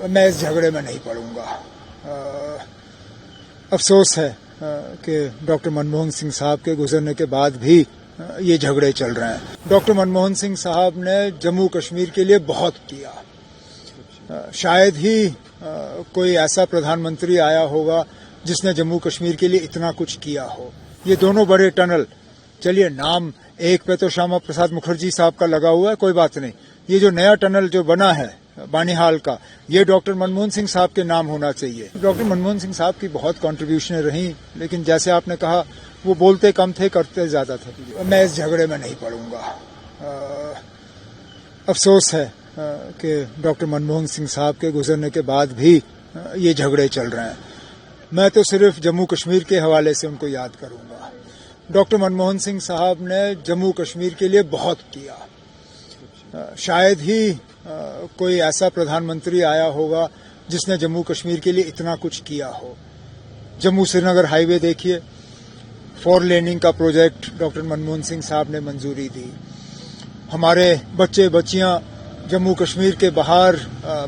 मैं इस झगड़े में नहीं पड़ूंगा। अफसोस है कि डॉक्टर मनमोहन सिंह साहब के गुजरने के बाद भी ये झगड़े चल रहे हैं। डॉक्टर मनमोहन सिंह साहब ने जम्मू कश्मीर के लिए बहुत किया। शायद ही कोई ऐसा प्रधानमंत्री आया होगा जिसने जम्मू कश्मीर के लिए इतना कुछ किया हो। ये दोनों बड़े टनल, चलिए नाम एक पे तो श्यामा प्रसाद मुखर्जी साहब का लगा हुआ है, कोई बात नहीं। ये जो नया टनल जो बना है बानीहाल का, ये डॉक्टर मनमोहन सिंह साहब के नाम होना चाहिए। डॉक्टर मनमोहन सिंह साहब की बहुत कंट्रीब्यूशन रही, लेकिन जैसे आपने कहा वो बोलते कम थे, करते ज्यादा थे। मैं इस झगड़े में नहीं पड़ूंगा। अफसोस है कि डॉक्टर मनमोहन सिंह साहब के गुजरने के बाद भी ये झगड़े चल रहे हैं। मैं तो सिर्फ जम्मू कश्मीर के हवाले से उनको याद करूंगा। डॉक्टर मनमोहन सिंह साहब ने जम्मू कश्मीर के लिए बहुत किया। शायद ही कोई ऐसा प्रधानमंत्री आया होगा जिसने जम्मू कश्मीर के लिए इतना कुछ किया हो। जम्मू श्रीनगर हाईवे देखिए, 4 लेनिंग का प्रोजेक्ट डॉक्टर मनमोहन सिंह साहब ने मंजूरी दी। हमारे बच्चे बच्चियां जम्मू कश्मीर के बाहर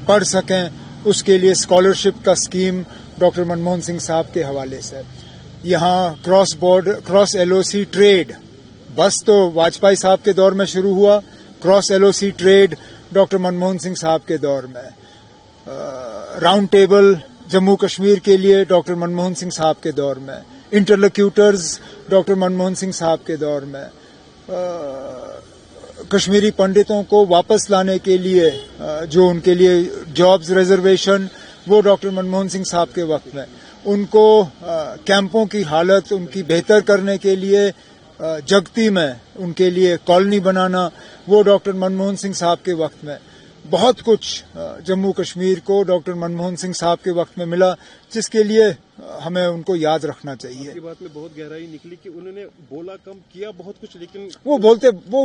पढ़ सकें, उसके लिए स्कॉलरशिप का स्कीम डॉक्टर मनमोहन सिंह साहब के हवाले से। यहाँ क्रॉस एलओसी ट्रेड, बस तो वाजपेयी साहब के दौर में शुरू हुआ, cross LOC trade doctor Manmohan Singh साहब के दौर में। राउंड टेबल जम्मू कश्मीर के लिए डॉक्टर मनमोहन सिंह साहब के दौर में। इंटरलोक्यूटर्स डॉक्टर मनमोहन सिंह साहब के दौर में। कश्मीरी पंडितों को वापस लाने के लिए जो उनके लिए जॉब्स रिजर्वेशन, वो डॉक्टर मनमोहन सिंह साहब के वक्त में। उनको कैंपों की हालत उनकी बेहतर करने के लिए जगती में उनके लिए कॉलोनी बनाना, वो डॉक्टर मनमोहन सिंह साहब के वक्त में। बहुत कुछ जम्मू कश्मीर को डॉक्टर मनमोहन सिंह साहब के वक्त में मिला, जिसके लिए हमें उनको याद रखना चाहिए। आपकी बात में बहुत गहराई निकली कि उन्होंने बोला कम, किया बहुत कुछ, लेकिन वो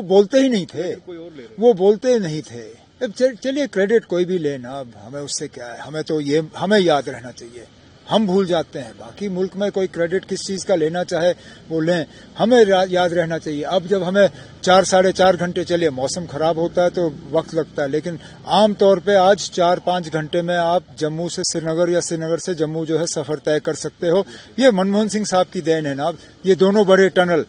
बोलते ही नहीं थे। कोई और ले रहे, वो बोलते नहीं थे। अब चलिए क्रेडिट कोई भी लेना, अब हमें उससे क्या है। हमें तो ये हमें याद रहना चाहिए। हम भूल जाते हैं, बाकी मुल्क में कोई क्रेडिट किस चीज का लेना चाहे वो लें, हमें याद रहना चाहिए। अब जब हमें 4 साढ़े 4 घंटे, चलिए मौसम खराब होता है तो वक्त लगता है, लेकिन आम तौर पे आज 4-5 घंटे में आप जम्मू से श्रीनगर या श्रीनगर से जम्मू जो है सफर तय कर सकते हो। ये मनमोहन सिंह साहब की देन है ना। ये दोनों बड़े टनल,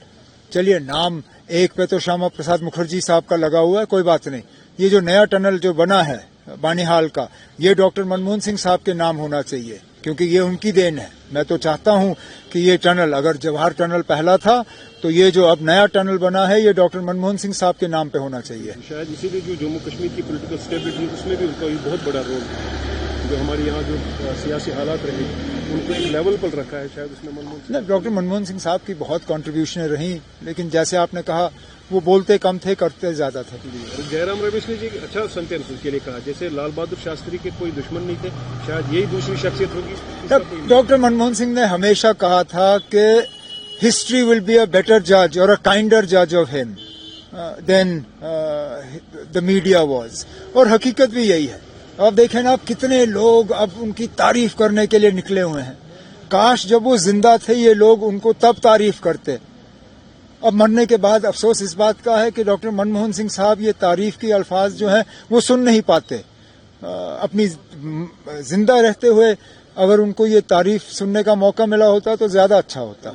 चलिए नाम एक पे तो श्यामा प्रसाद मुखर्जी साहब का लगा हुआ है, कोई बात नहीं। ये जो नया टनल जो बना है बानीहाल का, ये डॉक्टर मनमोहन सिंह साहब के नाम होना चाहिए, क्योंकि ये उनकी देन है। मैं तो चाहता हूं कि ये टनल, अगर जवाहर टनल पहला था तो ये जो अब नया टनल बना है ये डॉक्टर मनमोहन सिंह साहब के नाम पे होना चाहिए। शायद इसीलिए जो जम्मू कश्मीर की पॉलिटिकल स्टेबिलिटी, उसमें भी उनका बहुत बड़ा रोल है। जो हमारे यहाँ जो सियासी हालात रहे, उनको एक लेवल पर रखा है, शायद उसमें मनमोहन डॉक्टर मनमोहन सिंह साहब की बहुत कंट्रीब्यूशन रही, लेकिन जैसे आपने कहा वो बोलते कम थे, करते ज्यादा थे। जयराम रमेश ने जी अच्छा सेंटेंस उसके लिए कहा, जैसे लाल बहादुर शास्त्री के कोई दुश्मन नहीं थे, शायद यही दूसरी शख्सियत होगी। डॉक्टर मनमोहन सिंह ने हमेशा कहा था कि history will be a better जज और अ काइंडर जज of him than the media was, और हकीकत भी यही है। अब देखें ना, अब कितने लोग अब उनकी तारीफ करने के लिए निकले हुए हैं। काश जब वो जिंदा थे ये लोग उनको तब तारीफ करते। अब मरने के बाद अफसोस इस बात का है कि डॉक्टर मनमोहन सिंह साहब ये तारीफ की अल्फाज जो हैं वो सुन नहीं पाते। अपनी जिंदा रहते हुए अगर उनको ये तारीफ सुनने का मौका मिला होता तो ज्यादा अच्छा होता।